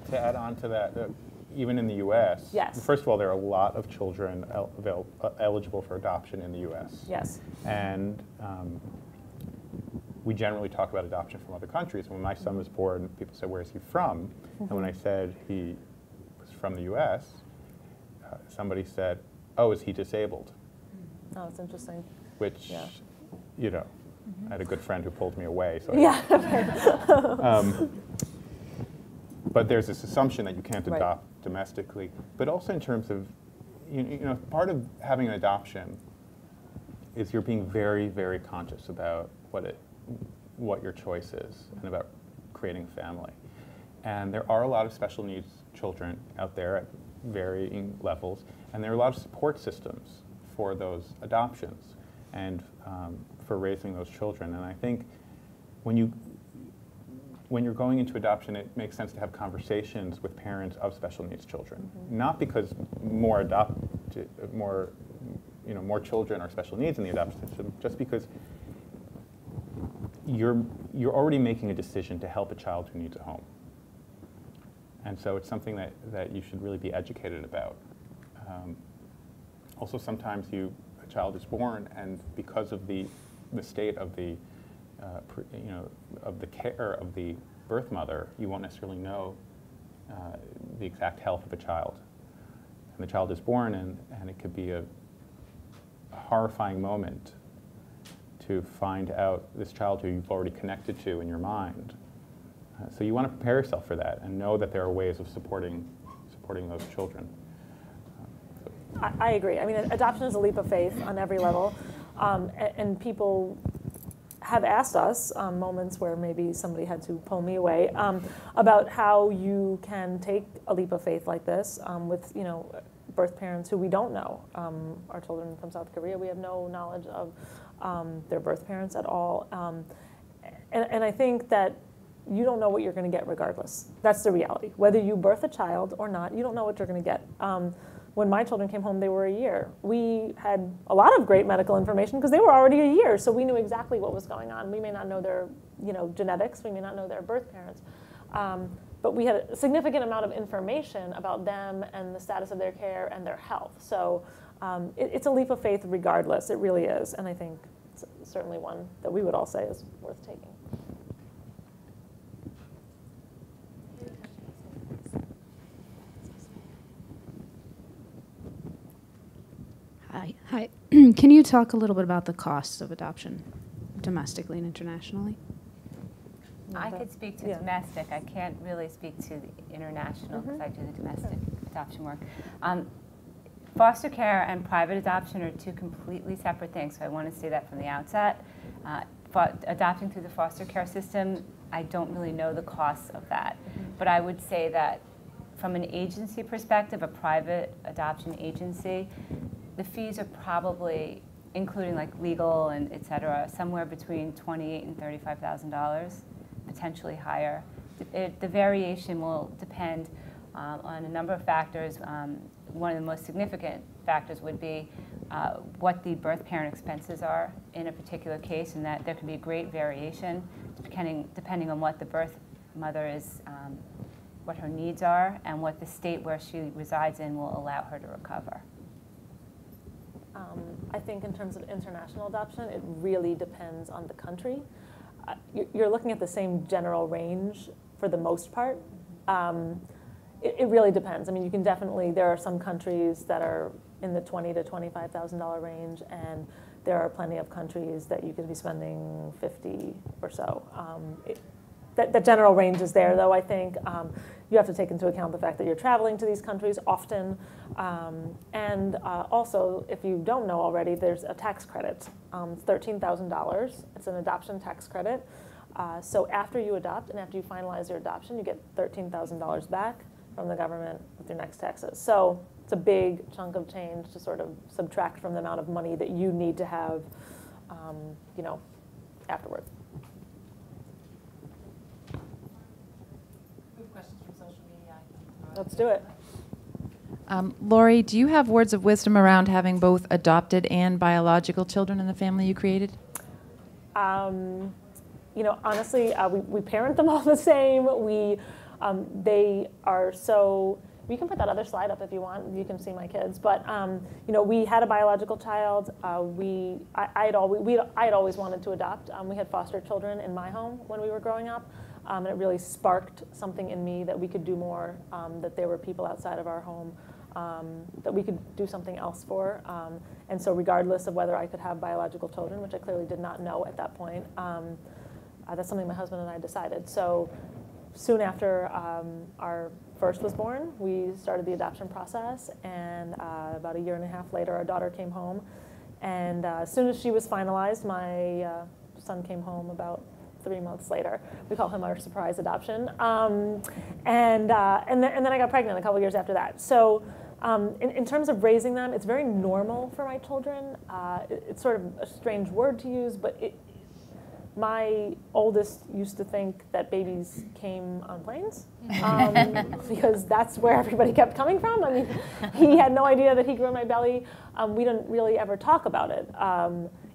to add on to that, even in the U.S., yes. First of all, there are a lot of children eligible for adoption in the U.S. Yes. And we generally talk about adoption from other countries. When my son was born, people said, "Where is he from?" Mm-hmm. And when I said he was from the U.S., somebody said, "Oh, is he disabled?" Oh, that's interesting. Which, Mm-hmm. I had a good friend who pulled me away. So but there's this assumption that you can't adopt domestically. But also in terms of, part of having an adoption is you're being very, very conscious about what your choice is and about creating a family. And there are a lot of special needs children out there at varying levels, and there are a lot of support systems for those adoptions and for raising those children. And I think when you're going into adoption, it makes sense to have conversations with parents of special needs children. Mm-hmm. Not because more children are special needs in the adoption system, just because you're already making a decision to help a child who needs a home. And so it's something that you should really be educated about. Also, sometimes a child is born, and because of the state of the of the care of the birth mother, you won't necessarily know the exact health of a child. And the child is born, and it could be a horrifying moment to find out this child who you've already connected to in your mind. So you want to prepare yourself for that and know that there are ways of supporting those children. I agree. I mean, adoption is a leap of faith on every level, and people have asked us moments where maybe somebody had to pull me away about how you can take a leap of faith like this with birth parents who we don't know. Our children from South Korea, we have no knowledge of their birth parents at all, and I think that you don't know what you're going to get regardless. That's the reality. Whether you birth a child or not, you don't know what you're going to get. when my children came home, they were a year. We had a lot of great medical information because they were already a year, so we knew exactly what was going on. We may not know their genetics, we may not know their birth parents, but we had a significant amount of information about them and the status of their care and their health. So it's a leap of faith regardless, it really is, and I think it's certainly one that we would all say is worth taking. Hi. Can you talk a little bit about the costs of adoption, domestically and internationally? I could speak to domestic. I can't really speak to the international because I do the domestic adoption work. Foster care and private adoption are two completely separate things, so I want to say that from the outset. Adopting through the foster care system, I don't really know the costs of that. But I would say that from an agency perspective, a private adoption agency, the fees are probably, including like legal and et cetera, somewhere between $28,000 and $35,000, potentially higher. The variation will depend on a number of factors. One of the most significant factors would be what the birth parent expenses are in a particular case, and that there can be great variation depending on what the birth mother is, what her needs are, and what the state where she resides in will allow her to recover. I think in terms of international adoption, it really depends on the country. You're looking at the same general range for the most part. It really depends. I mean, you can definitely, there are some countries that are in the $20,000 to $25,000 range, and there are plenty of countries that you could be spending $50,000 or so. That general range is there, though. I think you have to take into account the fact that you're traveling to these countries often, and also, if you don't know already, there's a tax credit. It's $13,000. It's an adoption tax credit. So after you adopt and after you finalize your adoption, you get $13,000 back from the government with your next taxes. So it's a big chunk of change to sort of subtract from the amount of money that you need to have, afterward. Let's do it. Lori, do you have words of wisdom around having both adopted and biological children in the family you created? Honestly, we parent them all the same. They are so. You can put that other slide up if you want. You can see my kids. But we had a biological child. I had always wanted to adopt. We had foster children in my home when we were growing up. And it really sparked something in me that we could do more, that there were people outside of our home that we could do something else for. And so regardless of whether I could have biological children, which I clearly did not know at that point, that's something my husband and I decided. So soon after our first was born, we started the adoption process. And about a year and a half later, our daughter came home. And as soon as she was finalized, my son came home about 3 months later. We call him our surprise adoption. And then I got pregnant a couple years after that. So in terms of raising them, it's very normal for my children. It's sort of a strange word to use, but my oldest used to think that babies came on planes because that's where everybody kept coming from. I mean, he had no idea that he grew in my belly. We didn't really ever talk about it.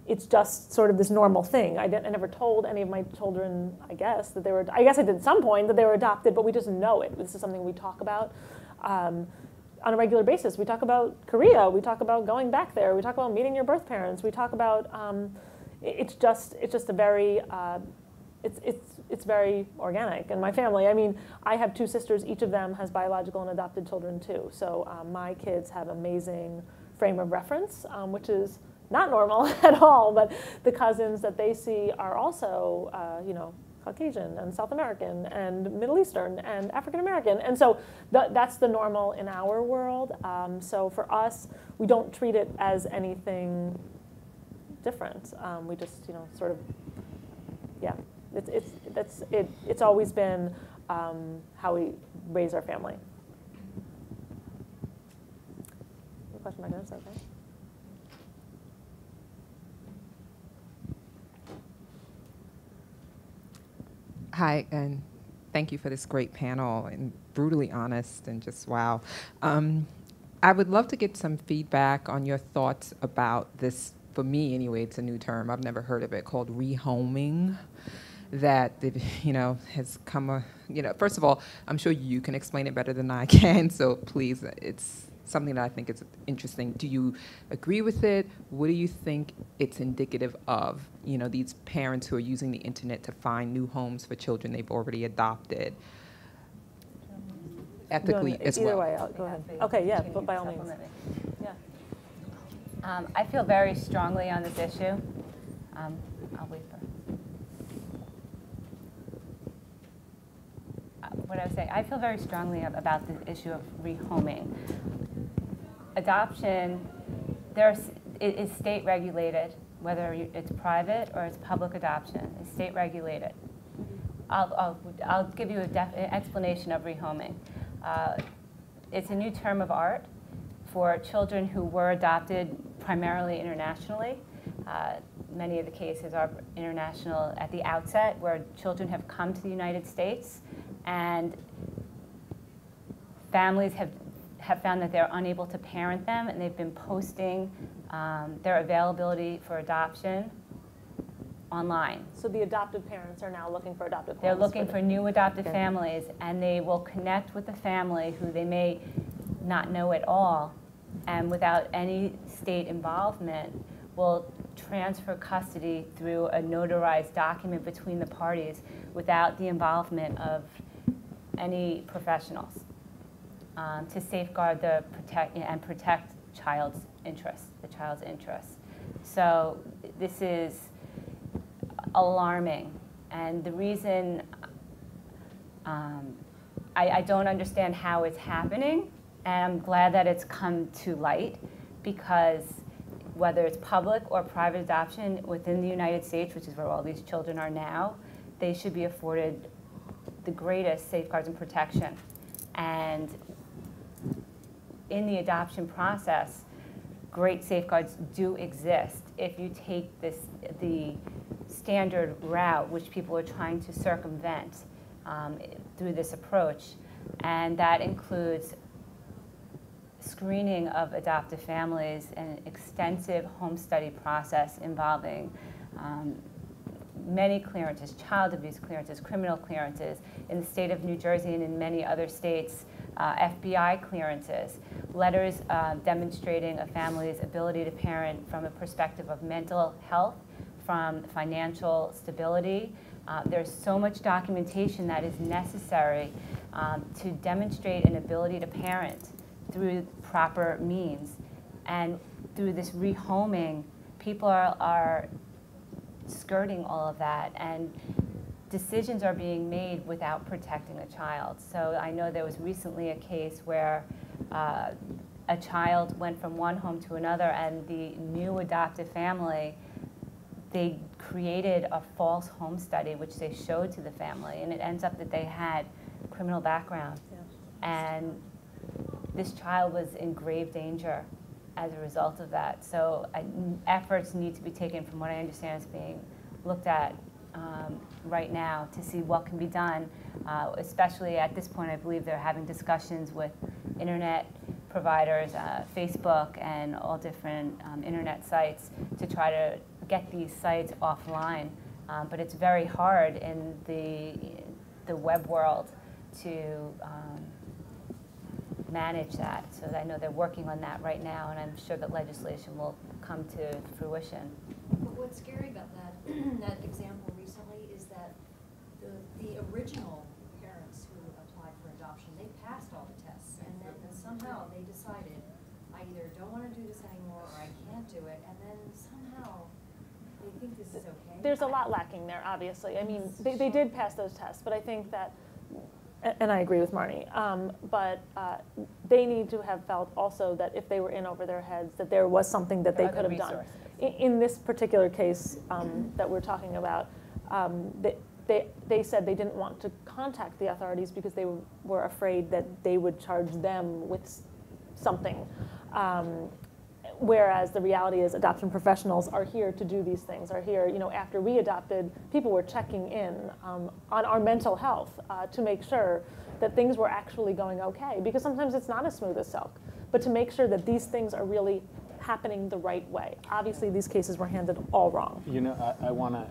It's just sort of this normal thing. I never told any of my children, I guess, that they were, I guess I did at some point, that they were adopted, but we just know it. This is something we talk about on a regular basis. We talk about Korea. We talk about going back there. We talk about meeting your birth parents. We talk about, it's just a very, it's very organic in my family. I mean, I have 2 sisters. Each of them has biological and adopted children too. So my kids have amazing frame of reference, which is not normal at all, but the cousins that they see are also, Caucasian and South American and Middle Eastern and African American. And so that's the normal in our world. So for us, we don't treat it as anything different. We just, sort of, yeah, it's always been how we raise our family. Any question back there? Is that okay? Hi, and thank you for this great panel and brutally honest and just wow. I would love to get some feedback on your thoughts about this. For me, anyway, it's a new term. I've never heard of it, called rehoming. That has come. First of all, I'm sure you can explain it better than I can. So please, it's something that I think is interesting. Do you agree with it? What do you think it's indicative of? These parents who are using the internet to find new homes for children they've already adopted. Ethically as well. Either way, go ahead. Okay, yeah, but by all means. Yeah. I feel very strongly on this issue. I'll wait for. What I was saying, I feel very strongly about the issue of rehoming. Adoption, it is state regulated, whether it's private or it's public adoption. It's state regulated. I'll give you an explanation of rehoming. It's a new term of art for children who were adopted primarily internationally. Many of the cases are international at the outset, where children have come to the United States and families have found that they're unable to parent them, and they've been posting their availability for adoption online. So the adoptive parents are now looking for adoptive They're homes looking for new adoptive families, and they will connect with the family who they may not know at all, and without any state involvement, will transfer custody through a notarized document between the parties without the involvement of any professionals, to safeguard and protect the child's interests. So this is alarming, and the reason I don't understand how it's happening, and I'm glad that it's come to light, because whether it's public or private adoption within the United States, which is where all these children are now, they should be afforded the greatest safeguards and protection. And in the adoption process, great safeguards do exist if you take the standard route, which people are trying to circumvent through this approach. And that includes screening of adoptive families and an extensive home study process involving many clearances, child abuse clearances, criminal clearances, in the state of New Jersey and in many other states, FBI clearances, letters demonstrating a family's ability to parent from a perspective of mental health, from financial stability. There's so much documentation that is necessary to demonstrate an ability to parent through proper means. And through this rehoming, people are skirting all of that, and decisions are being made without protecting a child. So I know there was recently a case where a child went from one home to another, and the new adoptive family, they created a false home study which they showed to the family, and it ends up that they had criminal background. And this child was in grave danger as a result of that. So efforts need to be taken, from what I understand, is being looked at right now to see what can be done, especially at this point. I believe they're having discussions with internet providers, Facebook and all different internet sites, to try to get these sites offline. But it's very hard in the web world to manage that. So I know they're working on that right now, and I'm sure that legislation will come to fruition. But what's scary about that example recently is that the original parents who applied for adoption, they passed all the tests, and then somehow they decided, I either don't want to do this anymore or I can't do it, and then somehow they think this is okay. There's a lot lacking there, obviously. I mean, they did pass those tests, but I think that, and I agree with Marnie, but they need to have felt also that if they were in over their heads, that there was something that they could have done. In this particular case that we're talking about, they said they didn't want to contact the authorities because they were afraid that they would charge them with something. Whereas the reality is, adoption professionals are here to do these things, are here, after we adopted, people were checking in on our mental health to make sure that things were actually going okay, because sometimes it's not as smooth as silk. but to make sure that these things are really happening the right way. Obviously, these cases were handled all wrong. You know, I want to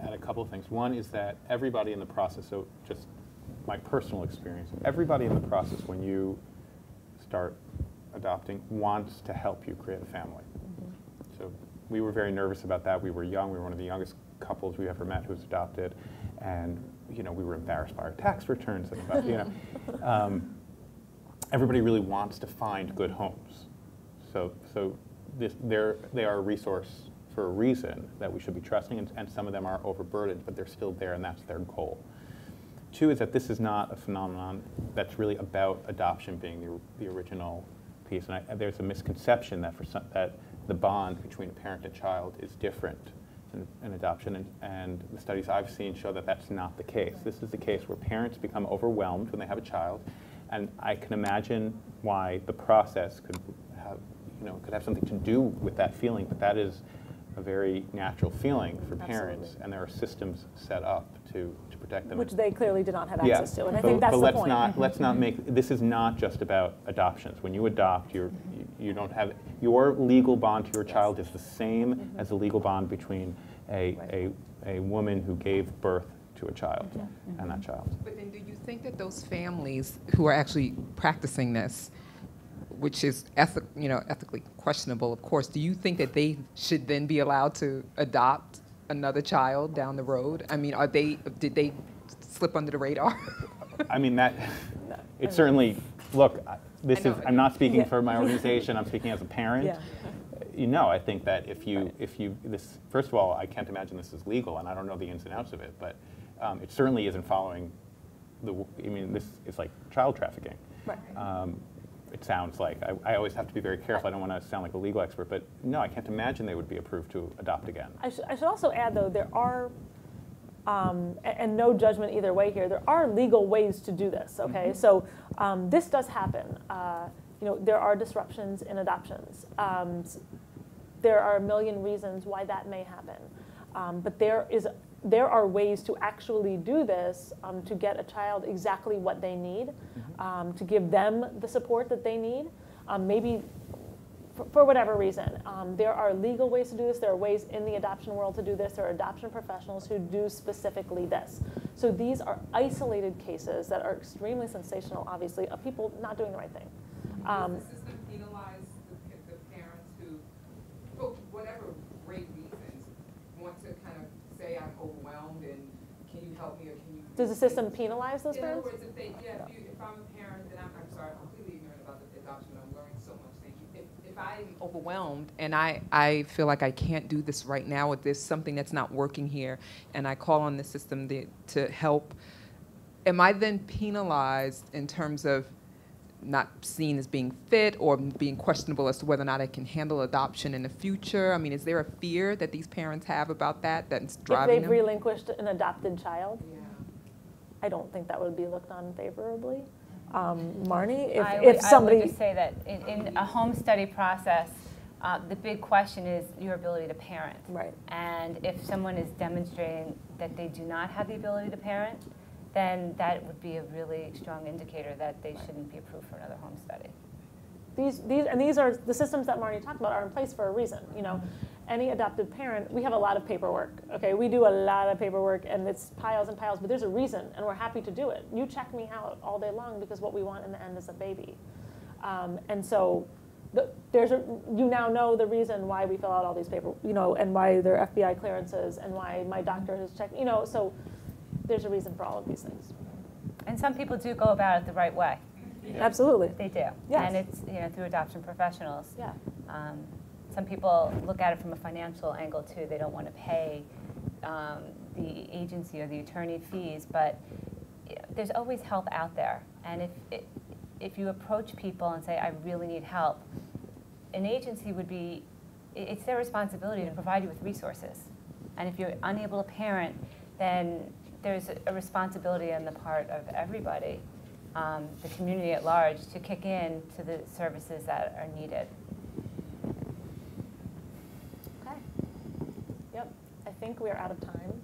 add a couple of things. One is that everybody in the process, so just my personal experience, everybody in the process when you start adopting wants to help you create a family. So we were very nervous about that. We were young. We were one of the youngest couples we ever met who was adopted. And, you know, we were embarrassed by our tax returns and about, you know. Everybody really wants to find good homes. So they are a resource for a reason that we should be trusting, and some of them are overburdened, but they're still there, and that's their goal. Two is that this is not a phenomenon that's really about adoption being the original piece. And there's a misconception that that the bond between a parent and child is different in adoption, and the studies I've seen show that that's not the case. This is the case where parents become overwhelmed when they have a child, and I can imagine why the process could have something to do with that feeling, but that is a very natural feeling for parents. Absolutely. And there are systems set up to protect them. Which they clearly did not have access to, and I think that's the point. Let's not make, this is not just about adoptions. When you adopt, you don't have, your legal bond to your child is the same as the legal bond between a woman who gave birth to a child and that child. But then do you think that those families who are actually practicing this, which is ethically questionable, of course, do you think that they should then be allowed to adopt another child down the road? I mean, did they slip under the radar? I mean, it's certainly, look, I'm not speaking for my organization, I'm speaking as a parent. Yeah. I think that first of all, I can't imagine this is legal, and I don't know the ins and outs of it, but it certainly isn't following this is like child trafficking. Right. It sounds like. I always have to be very careful. I don't want to sound like a legal expert, but no, I can't imagine they would be approved to adopt again. I should also add, though, there are, and no judgment either way here, there are legal ways to do this, okay? So this does happen. There are disruptions in adoptions. There are a million reasons why that may happen. But there are ways to actually do this to get a child exactly what they need, to give them the support that they need, maybe for whatever reason. There are legal ways to do this. There are ways in the adoption world to do this. There are adoption professionals who do specifically this. So these are isolated cases that are extremely sensational, obviously, of people not doing the right thing. Does the system penalize the parents who, for whatever great reasons, want to kind of say, I'm overwhelmed, and can you help me, or can you... Does the system penalize those parents? In other words, if I'm a parent, and I'm sorry, I'm completely ignorant about the adoption, I'm learning so much, thank you. If I'm overwhelmed, and I feel like I can't do this right now, or there's something that's not working here, and I call on the system to help, am I then penalized in terms of not seen as being fit or being questionable as to whether or not I can handle adoption in the future? I mean, is there a fear that these parents have about that's driving them? If they've relinquished an adopted child? Yeah. I don't think that would be looked on favorably. Marnie, if somebody... I would just say that in a home study process, the big question is your ability to parent. Right. And if someone is demonstrating that they do not have the ability to parent, then that would be a really strong indicator that they shouldn't be approved for another home study. These are the systems that Marnie talked about are in place for a reason. Any adopted parent, we have a lot of paperwork. Okay, we do a lot of paperwork, and it's piles and piles. But there's a reason, and we're happy to do it. You check me out all day long because what we want in the end is a baby. And so you now know the reason why we fill out all these paper, and why there are FBI clearances, and why my doctor has checked. So. There's a reason for all of these things. And some people do go about it the right way. Yeah. Absolutely. They do. Yes. And it's through adoption professionals. Yeah. Some people look at it from a financial angle too. They don't want to pay the agency or the attorney fees, but there's always help out there. And if you approach people and say, I really need help, an agency it's their responsibility to provide you with resources. And if you're unable to parent, then there's a responsibility on the part of everybody, the community at large, to kick in to the services that are needed. Okay. Yep. I think we're out of time.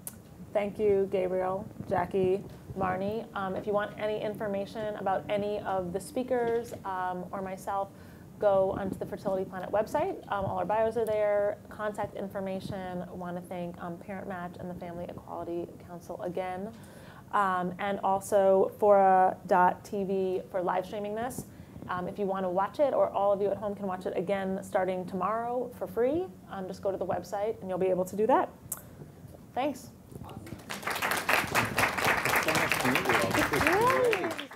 Thank you, Gabriel, Jackie, Marnie. If you want any information about any of the speakers or myself, go onto the Fertility Planet website. All our bios are there, contact information. I want to thank Parent Match and the Family Equality Council again. And also Fora.tv for live streaming this. If you want to watch it, or all of you at home can watch it again starting tomorrow for free, just go to the website and you'll be able to do that. Thanks. So nice to meet you all. This was great.